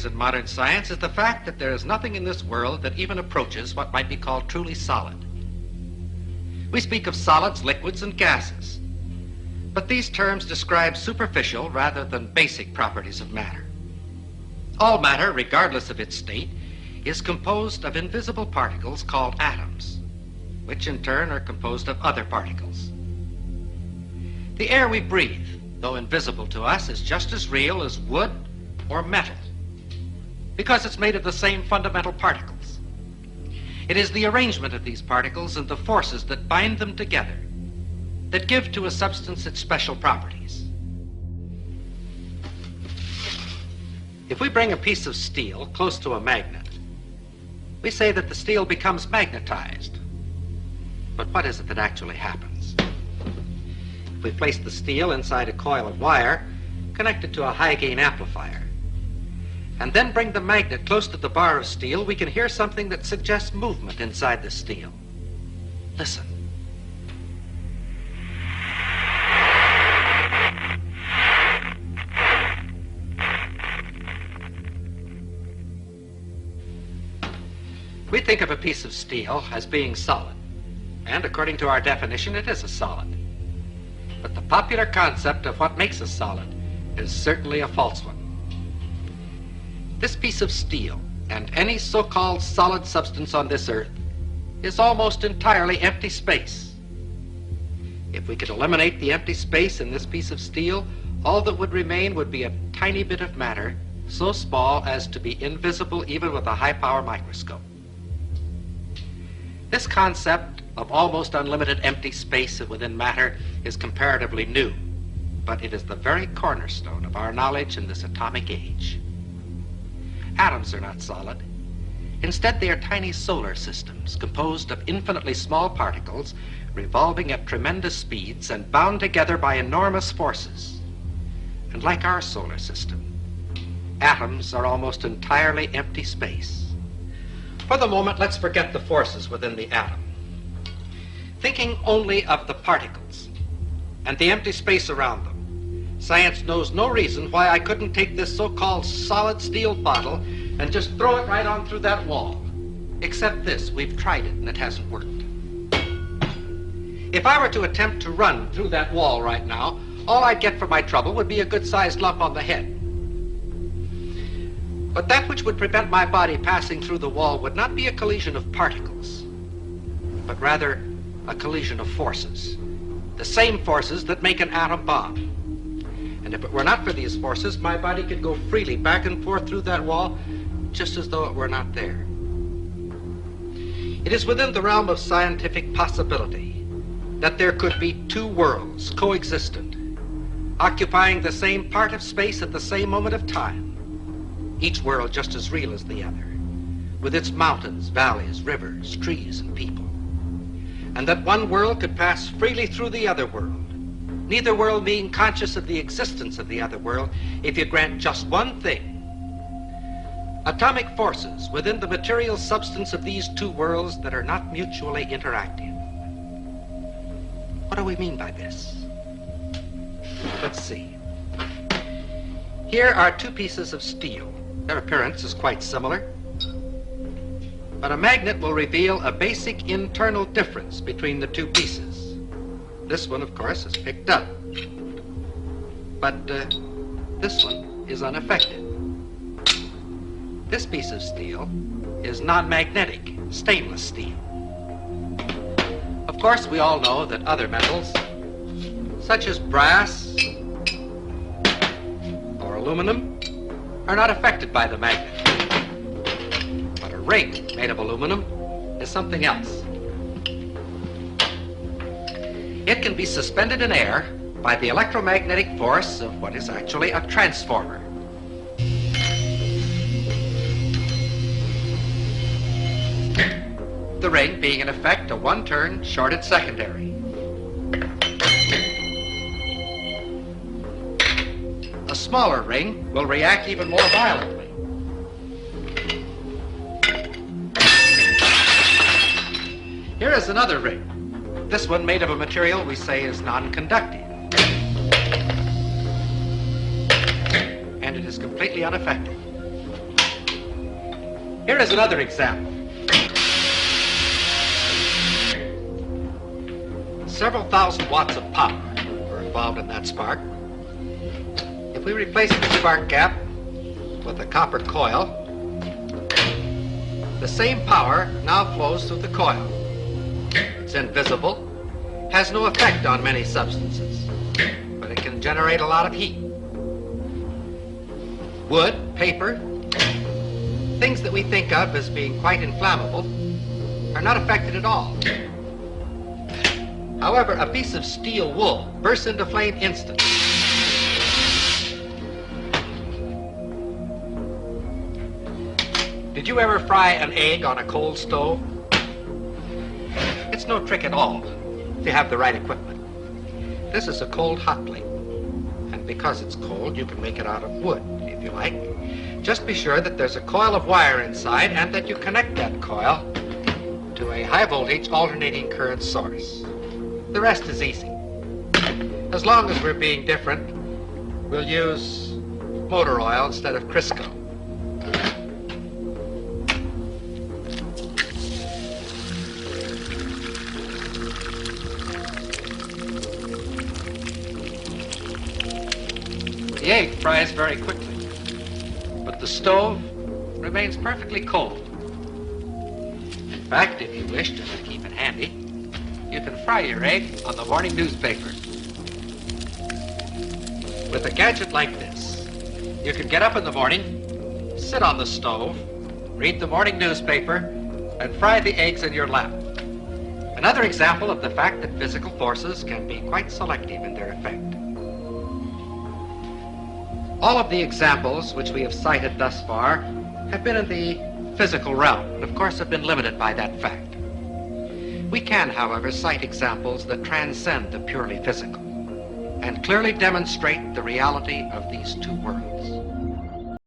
barriers in modern science is the fact that there is nothing in this world that even approaches what might be called truly solid. We speak of solids, liquids, and gases, but these terms describe superficial rather than basic properties of matter. All matter, regardless of its state, is composed of invisible particles called atoms, which in turn are composed of other particles. The air we breathe, though invisible to us, is just as real as wood or metal, because it's made of the same fundamental particles. It is the arrangement of these particles and the forces that bind them together that give to a substance its special properties. If we bring a piece of steel close to a magnet, we say that the steel becomes magnetized. But what is it that actually happens? If we place the steel inside a coil of wire connected to a high-gain amplifier, and then bring the magnet close to the bar of steel, we can hear something that suggests movement inside the steel. Listen. We think of a piece of steel as being solid, and according to our definition, it is a solid. But the popular concept of what makes a solid is certainly a false one. This piece of steel, and any so-called solid substance on this earth, is almost entirely empty space. If we could eliminate the empty space in this piece of steel, all that would remain would be a tiny bit of matter, so small as to be invisible even with a high-power microscope. This concept of almost unlimited empty space within matter is comparatively new, but it is the very cornerstone of our knowledge in this atomic age. Atoms are not solid. Instead, they are tiny solar systems composed of infinitely small particles revolving at tremendous speeds and bound together by enormous forces. And like our solar system, atoms are almost entirely empty space. For the moment, let's forget the forces within the atom. Thinking only of the particles and the empty space around them, science knows no reason why I couldn't take this so-called solid steel bottle and just throw it right on through that wall. Except this, we've tried it and it hasn't worked. If I were to attempt to run through that wall right now, all I'd get for my trouble would be a good-sized lump on the head. But that which would prevent my body passing through the wall would not be a collision of particles, but rather a collision of forces, the same forces that make an atom bomb. And if it were not for these forces, my body could go freely back and forth through that wall just as though it were not there. It is within the realm of scientific possibility that there could be two worlds coexistent, occupying the same part of space at the same moment of time, each world just as real as the other, with its mountains, valleys, rivers, trees, and people. And that one world could pass freely through the other world, neither world being conscious of the existence of the other world, if you grant just one thing: atomic forces within the material substance of these two worlds that are not mutually interactive. What do we mean by this? Let's see. Here are two pieces of steel. Their appearance is quite similar, but a magnet will reveal a basic internal difference between the two pieces. This one, of course, is picked up, but this one is unaffected. This piece of steel is non-magnetic, stainless steel. Of course, we all know that other metals, such as brass or aluminum, are not affected by the magnet. But a ring made of aluminum is something else. It can be suspended in air by the electromagnetic force of what is actually a transformer. The ring being in effect a one-turn shorted secondary. A smaller ring will react even more violently. Here is another ring. This one made of a material we say is non-conductive. And it is completely unaffected. Here is another example. Several thousand watts of power were involved in that spark. If we replace the spark gap with a copper coil, the same power now flows through the coil. It's invisible, has no effect on many substances, but it can generate a lot of heat. Wood, paper, things that we think of as being quite inflammable are not affected at all. However, a piece of steel wool bursts into flame instantly. Did you ever fry an egg on a cold stove? It's no trick at all if you have the right equipment. This is a cold hot plate, and because it's cold, you can make it out of wood, if you like. Just be sure that there's a coil of wire inside and that you connect that coil to a high voltage alternating current source. The rest is easy. As long as we're being different, we'll use motor oil instead of Crisco. The egg fries very quickly, but the stove remains perfectly cold. In fact, if you wish to keep it handy, you can fry your egg on the morning newspaper. With a gadget like this, you can get up in the morning, sit on the stove, read the morning newspaper, and fry the eggs in your lap. Another example of the fact that physical forces can be quite selective in their effect. All of the examples which we have cited thus far have been in the physical realm, and of course have been limited by that fact. We can, however, cite examples that transcend the purely physical and clearly demonstrate the reality of these two worlds.